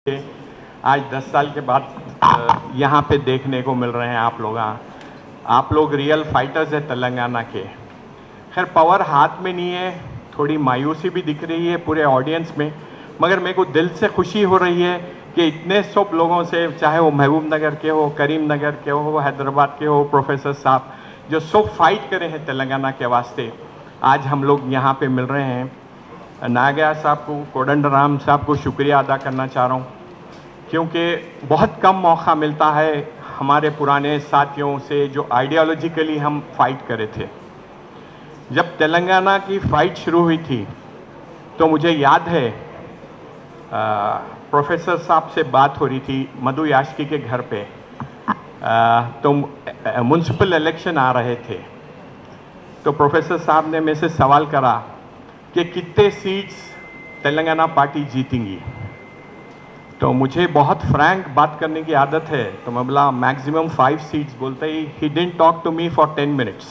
आज 10 साल के बाद यहाँ पे देखने को मिल रहे हैं आप लोग रियल फाइटर्स हैं तेलंगाना के। खैर पावर हाथ में नहीं है, थोड़ी मायूसी भी दिख रही है पूरे ऑडियंस में, मगर मेरे को दिल से खुशी हो रही है कि इतने सब लोगों से, चाहे वो महबूब नगर के हो, करीम नगर के हो, हैदराबाद के हो, प्रोफेसर साहब जो सब फाइट करे हैं तेलंगाना के वास्ते, आज हम लोग यहाँ पे मिल रहे हैं। नागया साहब को, कोदंडराम साहब को शुक्रिया अदा करना चाह रहा हूँ, क्योंकि बहुत कम मौका मिलता है हमारे पुराने साथियों से जो आइडियोलॉजिकली हम फाइट करे थे। जब तेलंगाना की फ़ाइट शुरू हुई थी तो मुझे याद है प्रोफेसर साहब से बात हो रही थी मधु यास्की के घर पे, तो म्यूनसिपल इलेक्शन आ रहे थे, तो प्रोफेसर साहब ने मेरे से सवाल करा कि कितने सीट्स तेलंगाना पार्टी जीतेंगी। तो मुझे बहुत फ्रैंक बात करने की आदत है, तो मैं बोला मैक्सिमम 5 सीट्स। बोलते ही didn't talk to me for 10 minutes,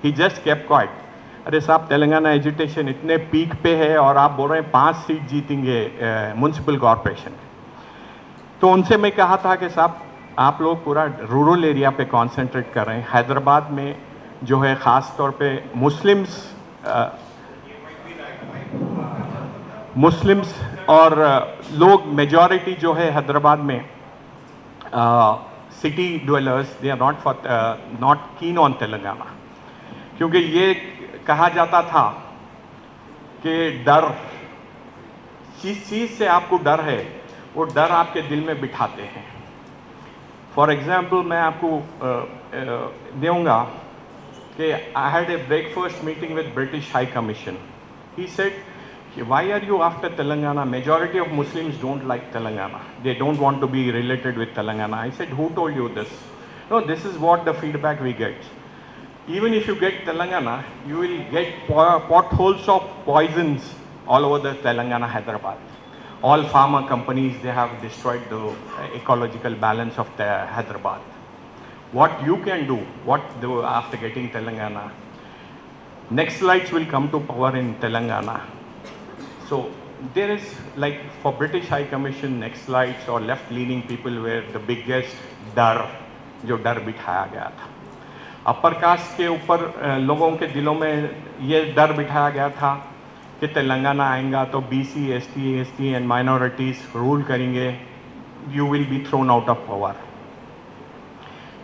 he just kept quiet. अरे साहब, तेलंगाना एजुटेशन इतने पीक पे है और आप बोल रहे हैं 5 सीट जीतेंगे म्यूनसिपल कॉरपोरेशन। तो उनसे मैं कहा था कि साहब आप लोग पूरा रूरल एरिया पे कॉन्सेंट्रेट कर रहे हैं, हैदराबाद में जो है ख़ास तौर पे मुस्लिम्स और लोग मेजॉरिटी जो है हैदराबाद में city dwellers, they are not keen on Telangana, क्योंकि ये कहा जाता था कि डर, जिस चीज़ से आपको डर है वो डर आपके दिल में बिठाते हैं। फॉर एग्जाम्पल मैं आपको दूंगा कि I had a breakfast meeting with British high commission. He said, why are you after Telangana? Majority of Muslims don't like Telangana. They don't want to be related with Telangana. I said, who told you this? No, this is what the feedback we get. Even if you get Telangana, you will get potholes of poisons all over the Telangana, Hyderabad. All pharma companies, they have destroyed the ecological balance of the Hyderabad. What you can do, after getting Telangana? Next slides will come to power in Telangana. So there is, like for British High Commission, next slides, or left-leaning people were the biggest जो डर बिठाया गया था। Upper caste के ऊपर लोगों के दिलों में ये डर बिठाया गया था कि तेलंगाना आएगा तो BC, ST and minorities rule करेंगे, you will be thrown out of power.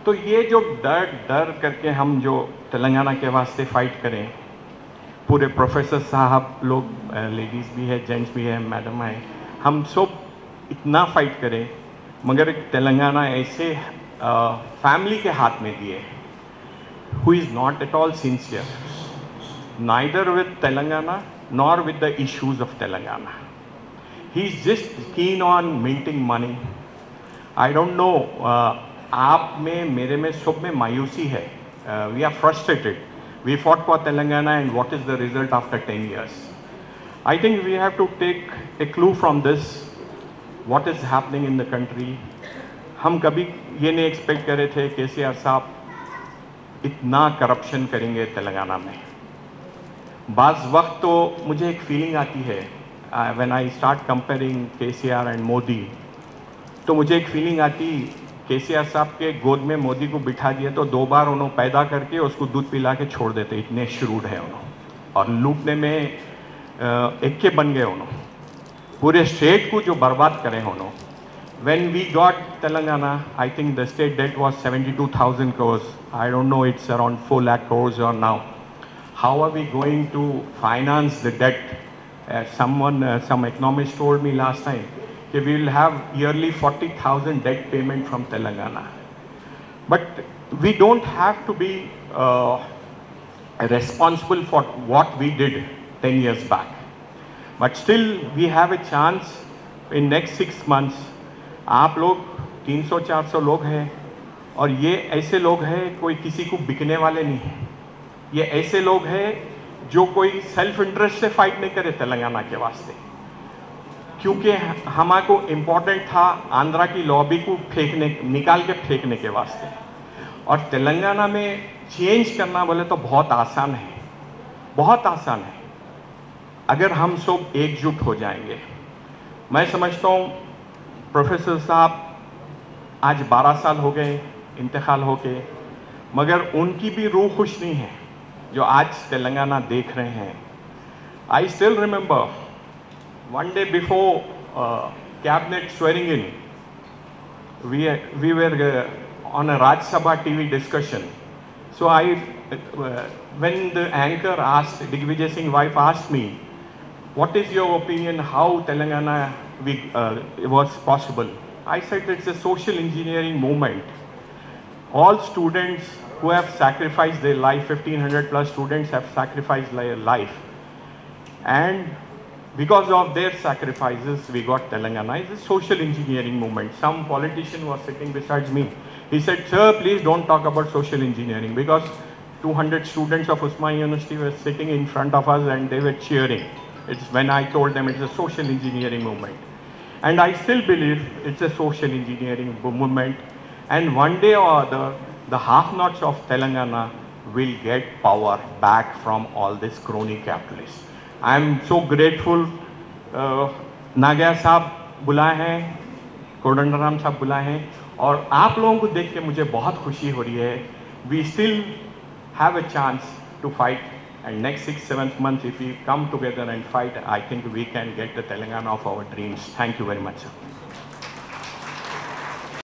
तो ये जो डर करके हम जो तेलंगाना के वास्ते फाइट करें, पूरे प्रोफेसर साहब लोग, लेडीज़ भी है, जेंट्स भी है, मैडम है, हम सब इतना फाइट करें, मगर तेलंगाना ऐसे फैमिली के हाथ में दिए who is not at all sincere, neither with Telangana nor with the issues of Telangana. He is just keen on minting money. I don't know, आप में, मेरे में, सब में मायूसी है। We are frustrated. We fought for Telangana, and what is the result after 10 years? I think we have to take a clue from this, what is happening in the country. हम कभी ये नहीं एक्सपेक्ट करे थे KCR साहब इतना corruption करेंगे तेलंगाना में। बाज़ वक्त तो मुझे एक फीलिंग आती है, when I start comparing KCR and Modi, तो मुझे एक फीलिंग आती, KCR साहब के गोद में मोदी को बिठा दिया तो 2 बार उन्होंने पैदा करके उसको दूध पिला के छोड़ देते, इतने श्रूड है उन्होंने, और लूटने में एक के बन गए उन्होंने, पूरे स्टेट को जो बर्बाद करे उन्होंने। When we got Telangana, I think the state debt was 72,000 crores. I don't know, it's around 4 lakh crores or now. How are we going to finance the debt? Some economist told me last time, we will have yearly 40,000 debt payment from Telangana. But we don't have to be responsible for what we did 10 years back. But still we have a chance in next 6 months. आप लोग 300-400 लोग हैं, और ये ऐसे लोग हैं कोई किसी को बिकने वाले नहीं हैं। ये ऐसे लोग हैं जो कोई सेल्फ इंटरेस्ट से फाइट नहीं करे तेलंगाना के वास्ते, क्योंकि हमारे इम्पोर्टेंट था आंध्रा की लॉबी को निकाल के फेंकने के वास्ते। और तेलंगाना में चेंज करना बोले तो बहुत आसान है, बहुत आसान है, अगर हम सब एकजुट हो जाएंगे। मैं समझता हूँ प्रोफेसर साहब आज 12 साल हो गए इंतकाल होके, मगर उनकी भी रूह खुश नहीं है जो आज तेलंगाना देख रहे हैं। I still remember one day before cabinet swearing in, we were on a Raj Sabha TV discussion. So when the anchor asked, Digvijay Singh wife asked me, what is your opinion, how Telangana was possible? I said it's a social engineering movement. All students who have sacrificed their life, 1500 plus students have sacrificed their life. And because of their sacrifices, we got Telangana. It's a social engineering movement. Some politician was sitting beside me. He said, sir, please don't talk about social engineering, because 200 students of Usmania University were sitting in front of us and they were cheering. It's when I told them it's a social engineering movement. And I still believe it's a social engineering movement. And one day or other, the half-nots of Telangana will get power back from all these crony capitalists. I am so grateful. नागया साहब बुलाए हैं, कोदंडराम साहब बुलाए हैं, और आप लोगों को देख के मुझे बहुत खुशी हो रही है. We still have a chance to fight, and next 6-7 months if we come together and fight, I think we can get the Telangana of our dreams. Thank you very much, sir.